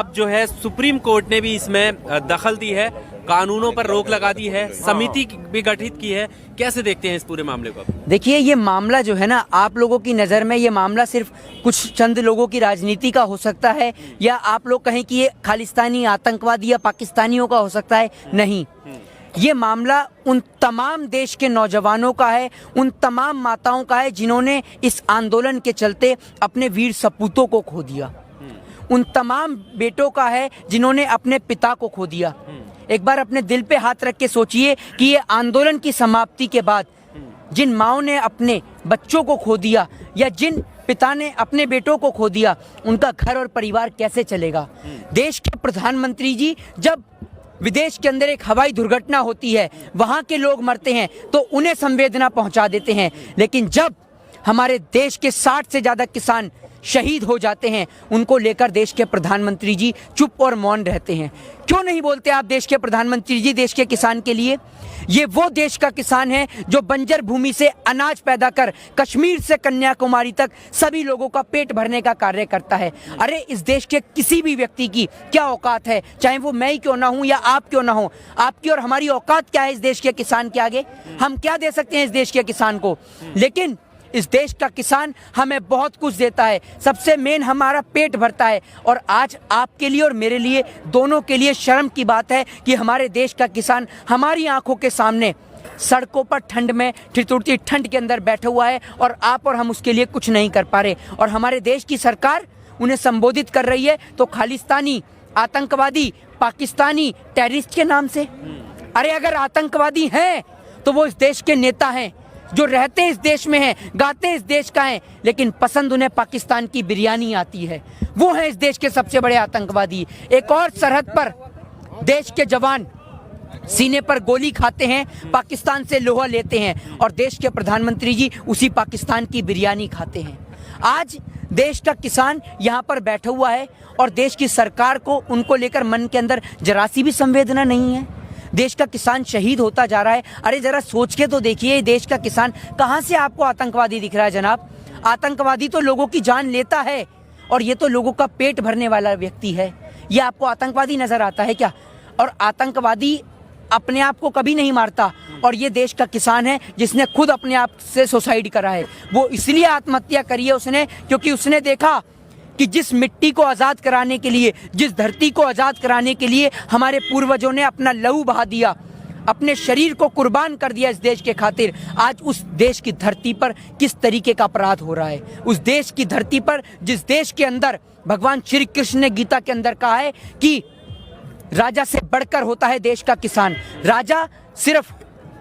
अब जो है सुप्रीम कोर्ट ने भी इसमें दखल दी है, कानूनों पर रोक लगा दी है, समिति भी गठित की है। कैसे देखते हैं इस पूरे मामले को? देखिए, ये मामला जो है ना, आप लोगों की नज़र में ये मामला सिर्फ कुछ चंद लोगों की राजनीति का हो सकता है, या आप लोग कहें कि ये खालिस्तानी आतंकवादी या पाकिस्तानियों का हो सकता है। नहीं, ये मामला उन तमाम देश के नौजवानों का है, उन तमाम माताओं का है जिन्होंने इस आंदोलन के चलते अपने वीर सपूतों को खो दिया, उन तमाम बेटों का है जिन्होंने अपने पिता को खो दिया। एक बार अपने दिल पे हाथ रख के सोचिए कि ये आंदोलन की समाप्ति के बाद जिन माओं ने अपने बच्चों को खो दिया या जिन पिता ने अपने बेटों को खो दिया, उनका घर और परिवार कैसे चलेगा। देश के प्रधानमंत्री जी, जब विदेश के अंदर एक हवाई दुर्घटना होती है, वहाँ के लोग मरते हैं तो उन्हें संवेदना पहुँचा देते हैं, लेकिन जब हमारे देश के 60 से ज़्यादा किसान शहीद हो जाते हैं, उनको लेकर देश के प्रधानमंत्री जी चुप और मौन रहते हैं। क्यों नहीं बोलते आप देश के प्रधानमंत्री जी देश के किसान के लिए? ये वो देश का किसान है जो बंजर भूमि से अनाज पैदा कर कश्मीर से कन्याकुमारी तक सभी लोगों का पेट भरने का कार्य करता है। अरे, इस देश के किसी भी व्यक्ति की क्या औकात है, चाहे वो मैं ही क्यों ना हूँ या आप क्यों ना हो, आपकी और हमारी औकात क्या है इस देश के किसान के आगे? हम क्या दे सकते हैं इस देश के किसान को? लेकिन इस देश का किसान हमें बहुत कुछ देता है, सबसे मेन हमारा पेट भरता है। और आज आपके लिए और मेरे लिए, दोनों के लिए शर्म की बात है कि हमारे देश का किसान हमारी आंखों के सामने सड़कों पर ठंड में, ठिठुरती ठंड के अंदर बैठा हुआ है और आप और हम उसके लिए कुछ नहीं कर पा रहे। और हमारे देश की सरकार उन्हें संबोधित कर रही है तो खालिस्तानी, आतंकवादी, पाकिस्तानी, टेररिस्ट के नाम से। अरे, अगर आतंकवादी हैं तो वो इस देश के नेता हैं जो रहते इस देश में हैं, गाते इस देश का हैं, लेकिन पसंद उन्हें पाकिस्तान की बिरयानी आती है। वो हैं इस देश के सबसे बड़े आतंकवादी। एक और सरहद पर देश के जवान सीने पर गोली खाते हैं, पाकिस्तान से लोहा लेते हैं, और देश के प्रधानमंत्री जी उसी पाकिस्तान की बिरयानी खाते हैं। आज देश का किसान यहाँ पर बैठा हुआ है और देश की सरकार को उनको लेकर मन के अंदर जरा सी भी संवेदना नहीं है। देश का किसान शहीद होता जा रहा है। अरे, जरा सोच के तो देखिए, देश का किसान कहाँ से आपको आतंकवादी दिख रहा है जनाब? आतंकवादी तो लोगों की जान लेता है और ये तो लोगों का पेट भरने वाला व्यक्ति है। ये आपको आतंकवादी नजर आता है क्या? और आतंकवादी अपने आप को कभी नहीं मारता, और ये देश का किसान है जिसने खुद अपने आप से सुसाइड करा है। वो इसलिए आत्महत्या करी है उसने क्योंकि उसने देखा कि जिस मिट्टी को आज़ाद कराने के लिए, जिस धरती को आज़ाद कराने के लिए हमारे पूर्वजों ने अपना लहू बहा दिया, अपने शरीर को कुर्बान कर दिया इस देश के खातिर, आज उस देश की धरती पर किस तरीके का अपराध हो रहा है। उस देश की धरती पर, जिस देश के अंदर भगवान श्री कृष्ण ने गीता के अंदर कहा है कि राजा से बढ़कर होता है देश का किसान। राजा सिर्फ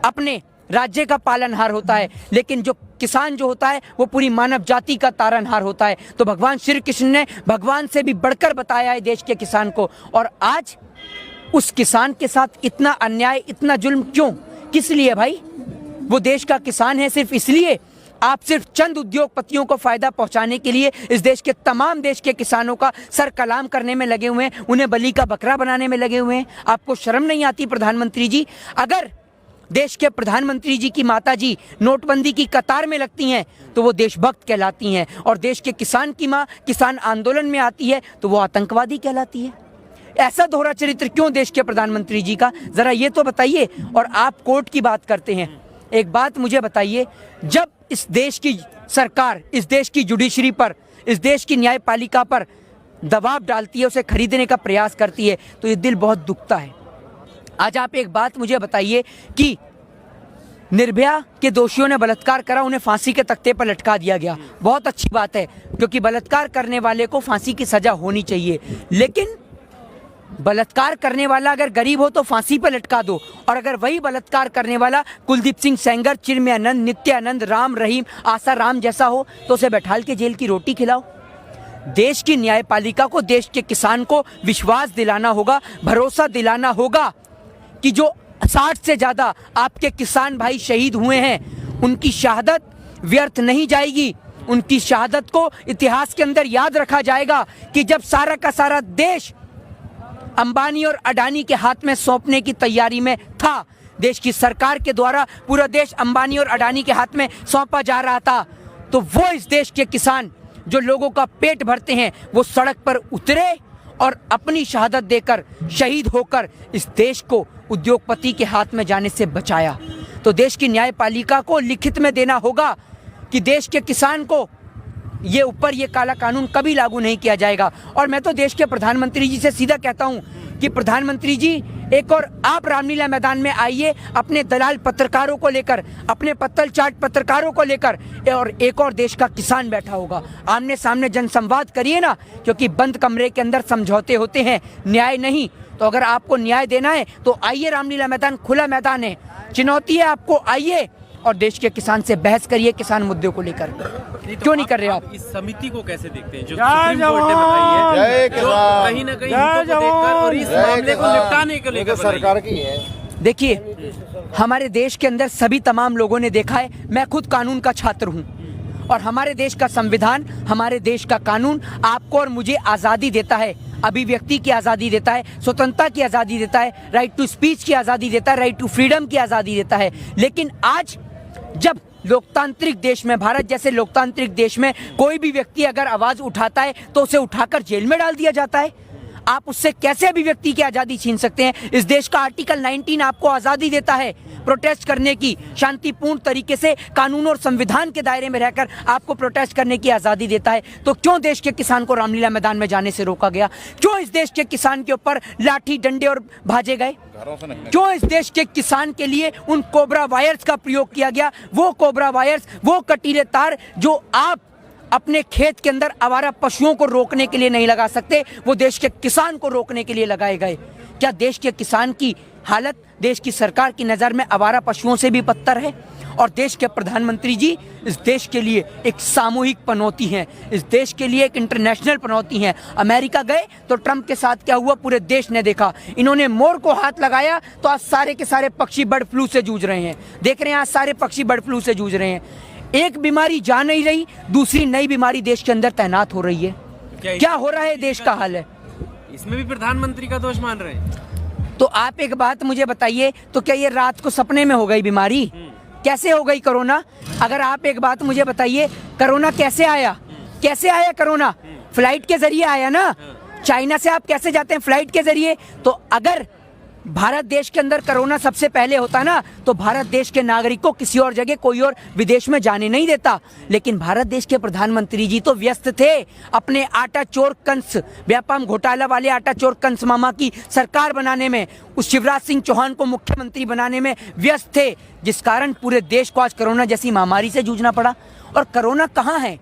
अपने राज्य का पालनहार होता है, लेकिन जो किसान जो होता है वो पूरी मानव जाति का तारनहार होता है। तो भगवान श्री कृष्ण ने भगवान से भी बढ़कर बताया है देश के किसान को। और आज उस किसान के साथ इतना अन्याय, इतना जुल्म क्यों? किस लिए भाई? वो देश का किसान है सिर्फ इसलिए? आप सिर्फ चंद उद्योगपतियों को फायदा पहुंचाने के लिए इस देश के तमाम देश के किसानों का सर कलाम करने में लगे हुए हैं, उन्हें बलि का बकरा बनाने में लगे हुए हैं। आपको शर्म नहीं आती प्रधानमंत्री जी? अगर देश के प्रधानमंत्री जी की माता जी नोटबंदी की कतार में लगती हैं तो वो देशभक्त कहलाती हैं, और देश के किसान की माँ किसान आंदोलन में आती है तो वो आतंकवादी कहलाती है। ऐसा दोहरा चरित्र क्यों देश के प्रधानमंत्री जी का? जरा ये तो बताइए। और आप कोर्ट की बात करते हैं, एक बात मुझे बताइए, जब इस देश की सरकार, इस देश की जुडिशरी पर, इस देश की न्यायपालिका पर दबाव डालती है, उसे खरीदने का प्रयास करती है, तो ये दिल बहुत दुखता है। आज आप एक बात मुझे बताइए कि निर्भया के दोषियों ने बलात्कार करा, उन्हें फांसी के तख्ते पर लटका दिया गया। बहुत अच्छी बात है, क्योंकि बलात्कार करने वाले को फांसी की सजा होनी चाहिए। लेकिन बलात्कार करने वाला अगर गरीब हो तो फांसी पर लटका दो, और अगर वही बलात्कार करने वाला कुलदीप सिंह सेंगर, चिन्मयानंद, नित्यानंद, राम रहीम, आसा राम जैसा हो तो उसे बैठाल के जेल की रोटी खिलाओ। देश की न्यायपालिका को, देश के किसान को विश्वास दिलाना होगा, भरोसा दिलाना होगा कि जो 60 से ज़्यादा आपके किसान भाई शहीद हुए हैं, उनकी शहादत व्यर्थ नहीं जाएगी। उनकी शहादत को इतिहास के अंदर याद रखा जाएगा कि जब सारा का सारा देश अंबानी और अडानी के हाथ में सौंपने की तैयारी में था, देश की सरकार के द्वारा पूरा देश अंबानी और अडानी के हाथ में सौंपा जा रहा था, तो वो इस देश के किसान जो लोगों का पेट भरते हैं वो सड़क पर उतरे और अपनी शहादत देकर शहीद होकर इस देश को उद्योगपति के हाथ में जाने से बचाया। तो देश की न्यायपालिका को लिखित में देना होगा कि देश के किसान को ये काला कानून कभी लागू नहीं किया जाएगा। और मैं तो देश के प्रधानमंत्री जी से सीधा कहता हूं कि प्रधानमंत्री जी एक और आप रामलीला मैदान में आइए, अपने दलाल पत्रकारों को लेकर, अपने पत्तल चाट पत्रकारों को लेकर, और एक और देश का किसान बैठा होगा। आमने सामने जनसंवाद करिए ना, क्योंकि बंद कमरे के अंदर समझौते होते हैं, न्याय नहीं। तो अगर आपको न्याय देना है तो आइए, रामलीला मैदान खुला मैदान है, चुनौती है आपको, आइए और देश के किसान से बहस करिए किसान मुद्दों को लेकर। क्यों नहीं कर रहे आप? इस समिति को कैसे देखते हैं जो सुप्रीम कोर्ट ने बनाई है, जो कहीं ना कहीं हितों को देखकर और इस मामले को निपटाने को लेकर सरकार की है? देखिए, हमारे देश के अंदर सभी तमाम लोगों ने देखा है, मैं खुद कानून का छात्र हूँ, और हमारे देश का संविधान, हमारे देश का कानून आपको और मुझे आज़ादी देता है, अभिव्यक्ति की आज़ादी देता है, स्वतंत्रता की आज़ादी देता है, राइट टू स्पीच की आज़ादी देता है, राइट टू फ्रीडम की आज़ादी देता है। लेकिन आज जब लोकतांत्रिक देश में, भारत जैसे लोकतांत्रिक देश में, कोई भी व्यक्ति अगर आवाज उठाता है तो उसे उठाकर जेल में डाल दिया जाता है। आप उससे कैसे अभिव्यक्ति की आजादी छीन सकते हैं? इस देश का आर्टिकल 19 आपको आजादी देता है प्रोटेस्ट करने की, शांतिपूर्ण तरीके से कानून और संविधान के दायरे में रहकर आपको प्रोटेस्ट करने की आजादी देता है। तो क्यों देश के किसान को रामलीला मैदान में जाने से रोका गया? क्यों इस देश के किसान के ऊपर लाठी डंडे और भाजे गए? क्यों इस देश के किसान के लिए उन कोबरा वायर्स का प्रयोग किया गया? वो कोबरा वायर्स, वो कटीले तार जो आप अपने खेत के अंदर आवारा पशुओं को रोकने के लिए नहीं लगा सकते, वो देश के किसान को रोकने के लिए लगाए गए। क्या देश के किसान की हालत देश की सरकार की नज़र में आवारा पशुओं से भी बदतर है? और देश के प्रधानमंत्री जी इस देश के लिए एक सामूहिक पनौती हैं, इस देश के लिए एक इंटरनेशनल पनौती हैं। अमेरिका गए तो ट्रंप के साथ क्या हुआ पूरे देश ने देखा। इन्होंने मोर को हाथ लगाया तो आज सारे के सारे पक्षी बर्ड फ्लू से जूझ रहे हैं। देख रहे हैं आज सारे पक्षी बर्ड फ्लू से जूझ रहे हैं। एक बीमारी जा नहीं रही, दूसरी नई बीमारी देश के अंदर तैनात हो रही है। क्या हो रहा है देश का हाल है? इसमें भी प्रधानमंत्री का दोष मान रहे हैं। तो आप एक बात मुझे बताइए, तो क्या ये रात को सपने में हो गई बीमारी? कैसे हो गई कोरोना? अगर आप एक बात मुझे बताइए, कोरोना कैसे आया? कैसे आया कोरोना? फ्लाइट के जरिए आया ना। चाइना से आप कैसे जाते हैं? फ्लाइट के जरिए। तो अगर भारत देश के अंदर कोरोना सबसे पहले होता ना, तो भारत देश के नागरिक को किसी और जगह, कोई और विदेश में जाने नहीं देता। लेकिन भारत देश के प्रधानमंत्री जी तो व्यस्त थे अपने आटा चोर कंस, व्यापम घोटाला वाले आटा चोर कंस मामा की सरकार बनाने में, उस शिवराज सिंह चौहान को मुख्यमंत्री बनाने में व्यस्त थे, जिस कारण पूरे देश को आज कोरोना जैसी महामारी से जूझना पड़ा। और कोरोना कहाँ है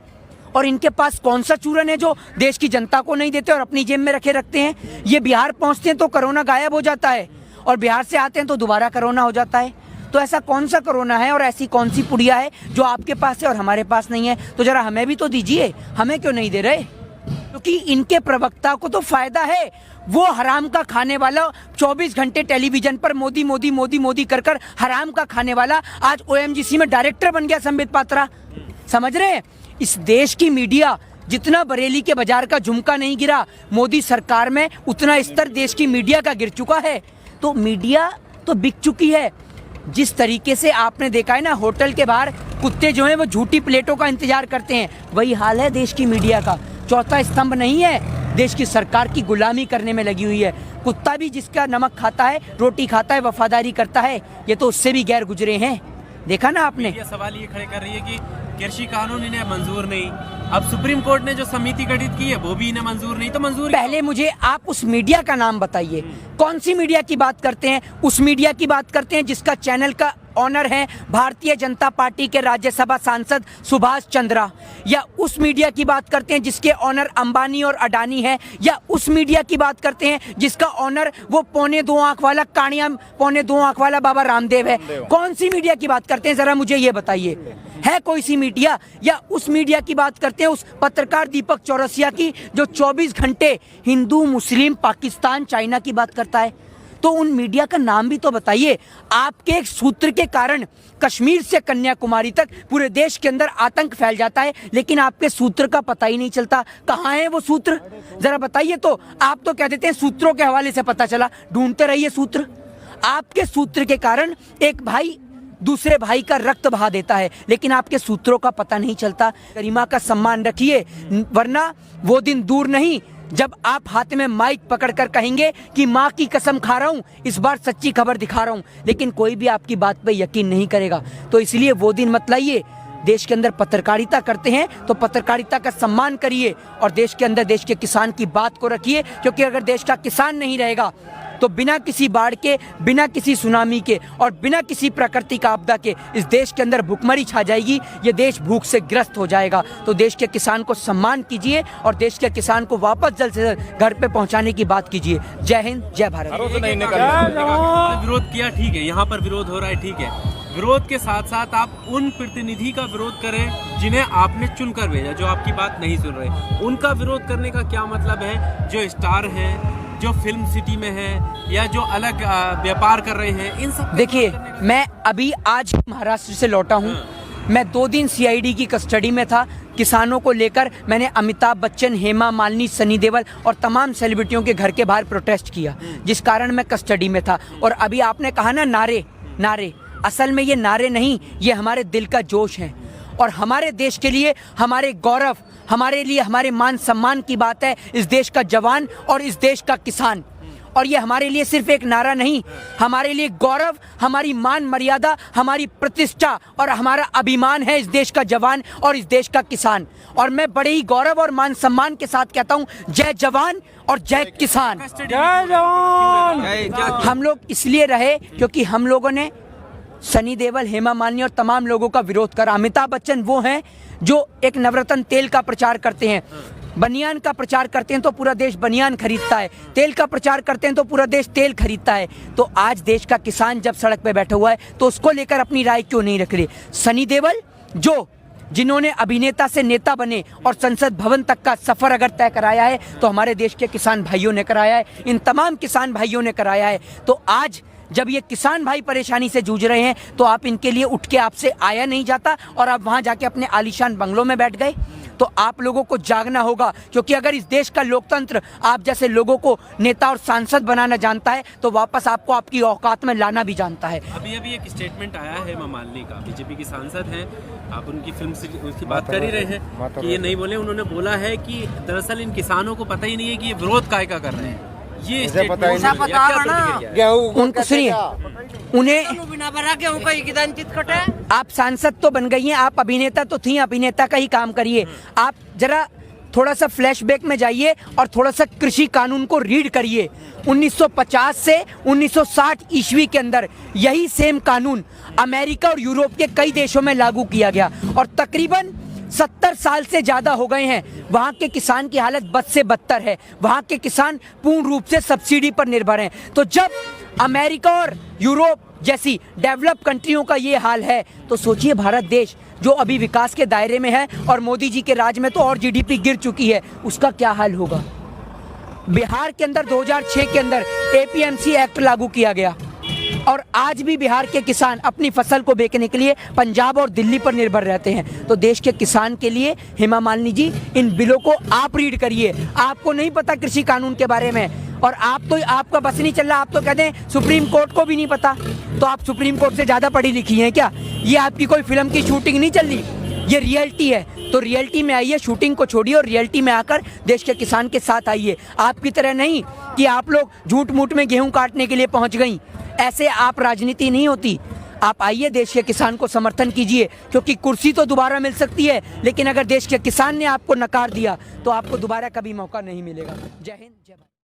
और इनके पास कौन सा चूरन है जो देश की जनता को नहीं देते और अपनी जेब में रखते हैं? ये बिहार पहुंचते हैं तो कोरोना गायब हो जाता है, और बिहार से आते हैं तो दोबारा कोरोना हो जाता है। तो ऐसा कौन सा कोरोना है और ऐसी कौन सी पुड़िया है जो आपके पास है और हमारे पास नहीं है? तो जरा हमें भी तो दीजिए, हमें क्यों नहीं दे रहे? क्योंकि इनके प्रवक्ता को तो फायदा है। वो हराम का खाने वाला 24 घंटे टेलीविजन पर मोदी मोदी मोदी मोदी कर कर हराम का खाने वाला आज OMGC में डायरेक्टर बन गया, संबित पात्रा। समझ रहे हैं? इस देश की मीडिया जितना बरेली के बाजार का झुमका नहीं गिरा मोदी सरकार में, उतना स्तर देश की मीडिया का गिर चुका है। तो मीडिया तो बिक चुकी है। जिस तरीके से आपने देखा है ना, होटल के बाहर कुत्ते जो हैं वो झूठी प्लेटों का इंतजार करते हैं, वही हाल है देश की मीडिया का। चौथा स्तंभ नहीं है, देश की सरकार की गुलामी करने में लगी हुई है। कुत्ता भी जिसका नमक खाता है, रोटी खाता है, वफादारी करता है, ये तो उससे भी गैर गुजरे हैं। देखा ना आपने? ये सवाल ये खड़े कर रही है कि कृषि कानून इन्हें मंजूर नहीं, अब सुप्रीम कोर्ट ने जो समिति गठित की है वो भी इन्हें मंजूर नहीं, तो मंजूर। पहले मुझे आप उस मीडिया का नाम बताइए, कौन सी मीडिया की बात करते हैं? उस मीडिया की बात करते हैं जिसका चैनल का ऑनर है भारतीय जनता पार्टी के राज्यसभा सांसद सुभाष चंद्रा, या उस मीडिया की बात करते हैं जिसके ऑनर अंबानी और अडानी है, या उस मीडिया की बात करते हैं जिसका ऑनर वो पौने 2 आंख वाला कानिया पौने 2 आंख वाला बाबा रामदेव है? कौन सी मीडिया की बात करते हैं जरा मुझे ये बताइए। है कोई सी मीडिया? या उस मीडिया की बात करते हैं उस पत्रकार दीपक चौरसिया की जो 24 घंटे हिंदू, मुस्लिम, पाकिस्तान, चाइना की बात करता है? तो उन मीडिया का नाम भी तो बताइए। आपके एक सूत्र के कारण कश्मीर से कन्याकुमारी तक पूरे देश के अंदर आतंक फैल जाता है, लेकिन आपके सूत्र का पता ही नहीं चलता। कहाँ है वो सूत्र? जरा बताइए। तो आप तो कह देते हैं सूत्रों के हवाले से पता चला, ढूंढते रहिए सूत्र। आपके सूत्र के कारण एक भाई दूसरे भाई का रक्त बहा देता है, लेकिन आपके सूत्रों का पता नहीं चलता। गरिमा का सम्मान रखिए, वरना वो दिन दूर नहीं जब आप हाथ में माइक पकड़कर कहेंगे कि माँ की कसम खा रहा हूँ, इस बार सच्ची खबर दिखा रहा हूँ, लेकिन कोई भी आपकी बात पे यकीन नहीं करेगा। तो इसलिए वो दिन मत लाइए। देश के अंदर पत्रकारिता करते हैं तो पत्रकारिता का सम्मान करिए और देश के अंदर देश के किसान की बात को रखिए, क्योंकि अगर देश का किसान नहीं रहेगा तो बिना किसी बाढ़ के, बिना किसी सुनामी के और बिना किसी प्राकृतिक आपदा के इस देश के अंदर भूखमरी छा जाएगी। ये देश भूख से ग्रस्त हो जाएगा। तो देश के किसान को सम्मान कीजिए और देश के किसान को वापस जल्द से जल्द घर पे पहुंचाने की बात कीजिए। जय हिंद, जय भारत। विरोध किया, ठीक है, यहाँ पर विरोध हो रहा है, ठीक है, विरोध के साथ साथ आप उन प्रतिनिधि का विरोध करें जिन्हें आपने चुनकर भेजा, जो आपकी बात नहीं सुन रहे। उनका विरोध करने का क्या मतलब है? जो स्टार हैं, जो फिल्म सिटी में है या जो अलग व्यापार कर रहे हैं, इन सब। देखिए, मैं अभी आज महाराष्ट्र से लौटा हूँ। मैं 2 दिन सीआईडी की कस्टडी में था। किसानों को लेकर मैंने अमिताभ बच्चन, हेमा मालिनी, सनी देओल और तमाम सेलिब्रिटियों के घर के बाहर प्रोटेस्ट किया, जिस कारण मैं कस्टडी में था। और अभी आपने कहा ना नारे, असल में ये नारे नहीं, ये हमारे दिल का जोश है। और हमारे देश के लिए, हमारे गौरव, हमारे लिए हमारे मान सम्मान की बात है इस देश का जवान और इस देश का किसान। और ये हमारे लिए सिर्फ एक नारा नहीं, हमारे लिए गौरव, हमारी मान मर्यादा, हमारी प्रतिष्ठा और हमारा अभिमान है इस देश का जवान और इस देश का किसान। और मैं बड़े ही गौरव और मान सम्मान के साथ कहता हूँ, जय जवान और जय किसान। जय जवान। हम लोग इसलिए रहे क्योंकि हम लोगों ने सनी देओल, हेमा मालिनी और तमाम लोगों का विरोध करा। अमिताभ बच्चन वो हैं जो एक नवरत्न तेल का प्रचार करते हैं, बनियान का प्रचार करते हैं तो पूरा देश बनियान खरीदता है, तेल का प्रचार करते हैं तो पूरा देश तेल खरीदता है। तो आज देश का किसान जब सड़क पे बैठा हुआ है तो उसको लेकर अपनी राय क्यों नहीं रख रहे? सनी देओल जिन्होंने अभिनेता से नेता बने और संसद भवन तक का सफर अगर तय कराया है तो हमारे देश के किसान भाइयों ने कराया है, इन तमाम किसान भाइयों ने कराया है। तो आज जब ये किसान भाई परेशानी से जूझ रहे हैं तो आप इनके लिए उठ के आपसे आया नहीं जाता और आप वहां जाके अपने आलीशान बंगलों में बैठ गए। तो आप लोगों को जागना होगा, क्योंकि अगर इस देश का लोकतंत्र आप जैसे लोगों को नेता और सांसद बनाना जानता है तो वापस आपको आपकी औकात में लाना भी जानता है। अभी एक स्टेटमेंट आया है हेमा मालिनी का, बीजेपी की सांसद हैं, आप उनकी फिल्म से उसकी बात कर ही रहे हैं कि ये नहीं बोले। उन्होंने बोला है कि दरअसल इन किसानों को पता ही नहीं है कि ये विरोध काय का कर रहे हैं। ये उनको सुनिए, उन्हें आप सांसद तो बन गई हैं, आप अभिनेता तो थी, अभिनेता का ही काम करिए। आप जरा थोड़ा सा फ्लैशबैक में जाइए और थोड़ा सा कृषि कानून को रीड करिए। 1950 से 1960 ईस्वी के अंदर यही सेम कानून अमेरिका और यूरोप के कई देशों में लागू किया गया और तकरीबन 70 साल से ज्यादा हो गए हैं। वहाँ के किसान की हालत बद से बदतर है। वहाँ के किसान पूर्ण रूप से सब्सिडी पर निर्भर हैं। तो जब अमेरिका और यूरोप जैसी डेवलप कंट्रियों का ये हाल है तो सोचिए भारत देश जो अभी विकास के दायरे में है और मोदी जी के राज में तो और जीडीपी गिर चुकी है, उसका क्या हाल होगा। बिहार के अंदर 2006 के अंदर एपीएमसी एक्ट लागू किया गया और आज भी बिहार के किसान अपनी फसल को बेचने के लिए पंजाब और दिल्ली पर निर्भर रहते हैं। तो देश के किसान के लिए हेमा मालिनी जी, इन बिलों को आप रीड करिए। आपको नहीं पता कृषि कानून के बारे में और आपका बस नहीं चल रहा, आप तो कहते हैं सुप्रीम कोर्ट को भी नहीं पता। तो आप सुप्रीम कोर्ट से ज्यादा पढ़ी लिखी हैं क्या? ये आपकी कोई फिल्म की शूटिंग नहीं चल रही, ये रियलिटी है। तो रियलिटी में आइए, शूटिंग को छोड़िए और रियलिटी में आकर देश के किसान के साथ आइए। आपकी तरह नहीं कि आप लोग झूठ मूठ में गेहूं काटने के लिए पहुंच गई। ऐसे आप राजनीति नहीं होती। आप आइए, देश के किसान को समर्थन कीजिए, क्योंकि कुर्सी तो दोबारा मिल सकती है, लेकिन अगर देश के किसान ने आपको नकार दिया तो आपको दोबारा कभी मौका नहीं मिलेगा। जय हिंद, जय भारत।